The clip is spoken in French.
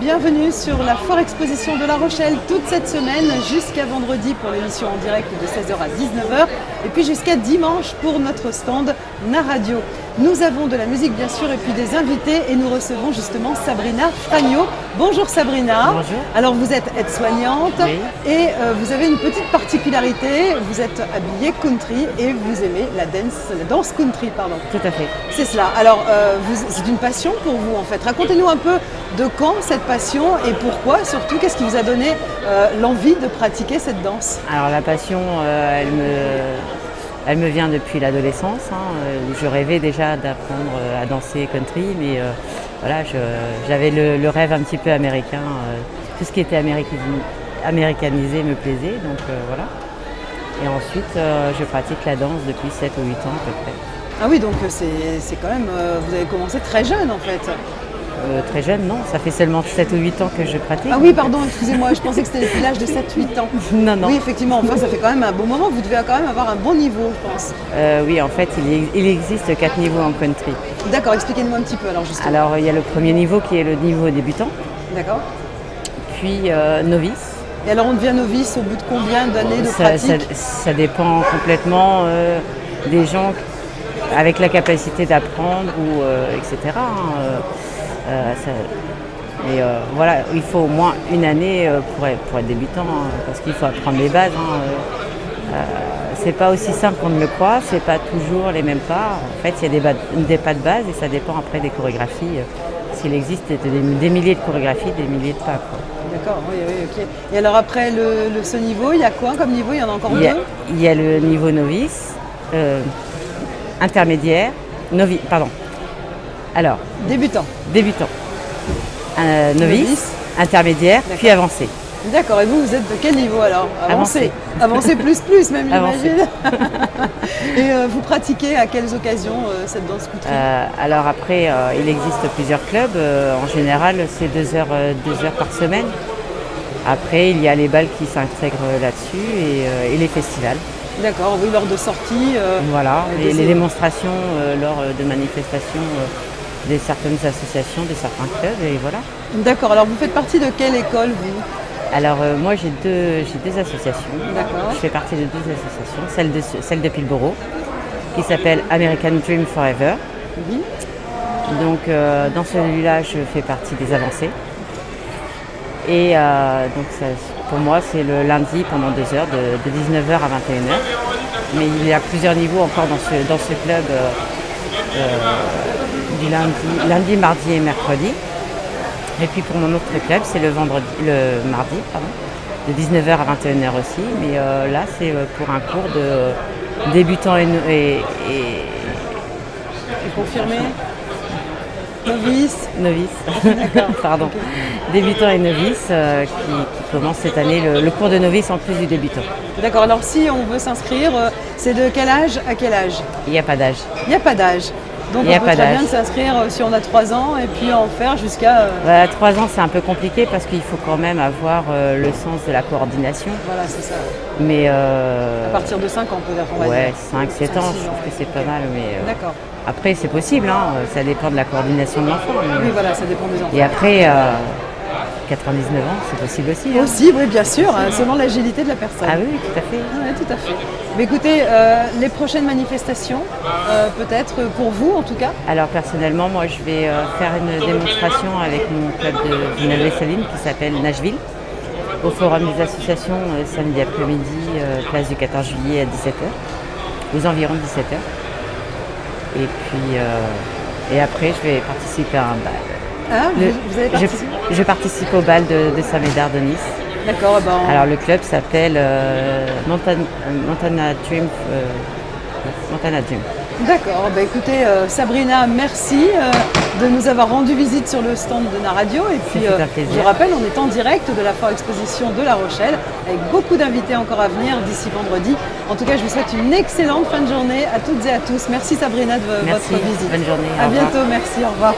Bienvenue sur la Foire Exposition de La Rochelle toute cette semaine jusqu'à vendredi pour l'émission en direct de 16h à 19h et puis jusqu'à dimanche pour notre stand Naradio. Nous avons de la musique bien sûr et puis des invités et nous recevons justement Sabrina Fragno. Bonjour Sabrina. Bonjour. Alors vous êtes aide-soignante et vous avez une petite particularité, vous êtes habillée country et vous aimez la danse country, pardon. Tout à fait. C'est cela. Alors c'est une passion pour vous en fait. Racontez-nous un peu de quand cette passion et pourquoi, surtout qu'est-ce qui vous a donné l'envie de pratiquer cette danse? Alors la passion, elle me vient depuis l'adolescence, où je rêvais déjà d'apprendre à danser country, mais voilà, j'avais le rêve un petit peu américain. Tout ce qui était américanisé me plaisait, donc voilà. Et ensuite, je pratique la danse depuis 7 ou 8 ans à peu près. Ah oui, donc c'est quand même, vous avez commencé très jeune en fait. Très jeune, non, ça fait seulement 7 ou 8 ans que je pratique. Ah oui, pardon, excusez-moi, je pensais que c'était depuis l'âge de 7-8 ans. Non, non. Oui, effectivement, enfin ça fait quand même un bon moment, vous devez quand même avoir un bon niveau, je pense. Oui, en fait, il existe 4 niveaux en country. D'accord, expliquez-nous un petit peu alors justement. Alors, il y a le premier niveau qui est le niveau débutant. D'accord. Puis novice. Et alors on devient novice au bout de combien d'années de pratique? Ça dépend complètement des gens avec la capacité d'apprendre, ou, etc. Voilà, il faut au moins une année pour être débutant, parce qu'il faut apprendre les bases. C'est pas aussi simple qu'on ne le croit, c'est pas toujours les mêmes pas. En fait, il y a des pas de base et ça dépend après des chorégraphies. S'il existe des milliers de chorégraphies, des milliers de pas, quoi. D'accord, oui, ok. Et alors après ce niveau, il y a quoi comme niveau? Il y en a encore deux? Il y a le niveau novice, intermédiaire, novice, pardon. Alors, débutant, novice, intermédiaire, puis avancé. D'accord, et vous êtes de quel niveau alors? Avancé. Avancé plus même, j'imagine. Et vous pratiquez à quelles occasions cette danse country? Alors après, il existe plusieurs clubs. En général, c'est 2 heures par semaine. Après, il y a les balles qui s'intègrent là-dessus et les festivals. D'accord, oui, lors de sorties. Voilà, et les démonstrations lors de manifestations de certaines associations, de certains clubs, et voilà. D'accord, alors vous faites partie de quelle école, vous? Alors moi j'ai deux associations. D'accord. Je fais partie de 2 associations, celle de Pilboro, qui s'appelle American Dream Forever. Oui. Donc dans celui-là, je fais partie des avancées. Et donc ça, pour moi, c'est le lundi pendant 2 heures, de 19h à 21h. Mais il y a plusieurs niveaux encore dans ce club, du lundi, mardi et mercredi. Et puis pour mon autre club, c'est le mardi, de 19h à 21h aussi. Mais là, c'est pour un cours de débutants et confirmé. Novice. D'accord. Pardon. Okay. Débutants et novices qui commencent cette année le cours de novice en plus du débutant. D'accord, alors si on veut s'inscrire, c'est de quel âge à quel âge? Il n'y a pas d'âge. Il n'y a pas d'âge. Donc on peut très bien s'inscrire si on a 3 ans et puis en faire jusqu'à... 3 ans c'est un peu compliqué parce qu'il faut quand même avoir le sens de la coordination. Voilà, c'est ça. Mais à partir de 5 ans peut-être, on va dire. 5-7 ans, je trouve que c'est pas mal. Mais d'accord. Après c'est possible, ça dépend de la coordination de l'enfant. Oui, voilà, ça dépend des enfants. Et après, 99 ans, c'est possible aussi. Possible, oui, bien sûr, selon l'agilité de la personne. Ah oui, tout à fait. Oui, tout à fait. Mais écoutez, les prochaines manifestations, peut-être pour vous en tout cas? Alors personnellement, moi je vais faire une démonstration avec mon club de Villeneuve-les-Salines qui s'appelle Nashville, au Forum des associations samedi après-midi, place du 14 juillet à 17h, aux environs de 17h. Et puis, et après, je vais participer à un bal. Ah, vous allez participer? Je participe au bal de Saint-Médard de Nice. D'accord. Alors le club s'appelle Montana Dream. D'accord, écoutez Sabrina, merci de nous avoir rendu visite sur le stand de Naradio. Et puis je rappelle, on est en direct de la Foire Exposition de La Rochelle avec beaucoup d'invités encore à venir d'ici vendredi. En tout cas, je vous souhaite une excellente fin de journée à toutes et à tous. Merci Sabrina de votre visite. Bonne journée. À bientôt, merci, au revoir.